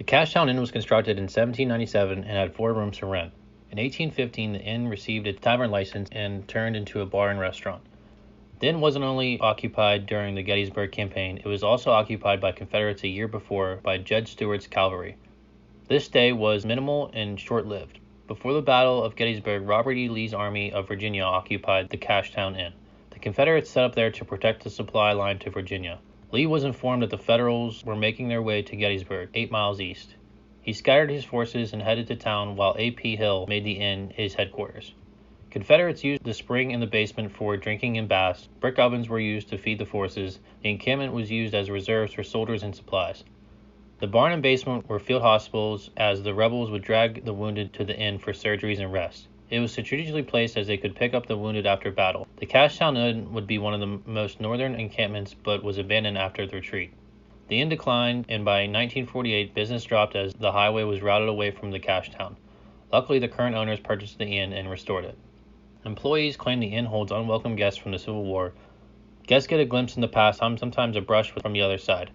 The Cashtown Inn was constructed in 1797 and had 4 rooms for rent. In 1815, the inn received its tavern license and turned into a bar and restaurant. The inn wasn't only occupied during the Gettysburg campaign, it was also occupied by Confederates a year before by Jed Stuart's cavalry. This stay was minimal and short-lived. Before the Battle of Gettysburg, Robert E. Lee's Army of Virginia occupied the Cashtown Inn. The Confederates set up there to protect the supply line to Virginia. Lee was informed that the Federals were making their way to Gettysburg, 8 miles east. He scattered his forces and headed to town while A.P. Hill made the inn his headquarters. Confederates used the spring in the basement for drinking and baths. Brick ovens were used to feed the forces. The encampment was used as reserves for soldiers and supplies. The barn and basement were field hospitals, as the rebels would drag the wounded to the inn for surgeries and rest. It was strategically placed as they could pick up the wounded after battle. The Cashtown Inn would be one of the most northern encampments, but was abandoned after the retreat. The inn declined, and by 1948 business dropped as the highway was routed away from the Cashtown. Luckily, the current owners purchased the inn and restored it. Employees claim the inn holds unwelcome guests from the Civil War. Guests get a glimpse in the past, sometimes a brush from the other side.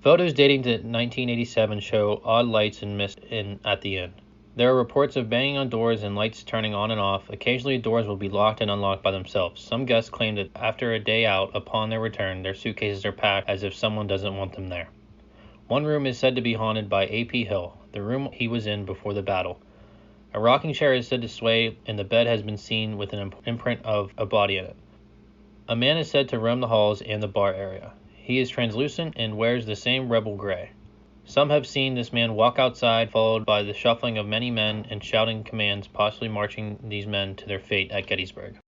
Photos dating to 1987 show odd lights and mist at the inn. There are reports of banging on doors and lights turning on and off. Occasionally doors will be locked and unlocked by themselves. Some guests claim that after a day out, upon their return, their suitcases are packed as if someone doesn't want them there. One room is said to be haunted by A.P. Hill, the room he was in before the battle. A rocking chair is said to sway, and the bed has been seen with an imprint of a body in it. A man is said to roam the halls and the bar area. He is translucent and wears the same rebel gray. Some have seen this man walk outside, followed by the shuffling of many men and shouting commands, possibly marching these men to their fate at Gettysburg.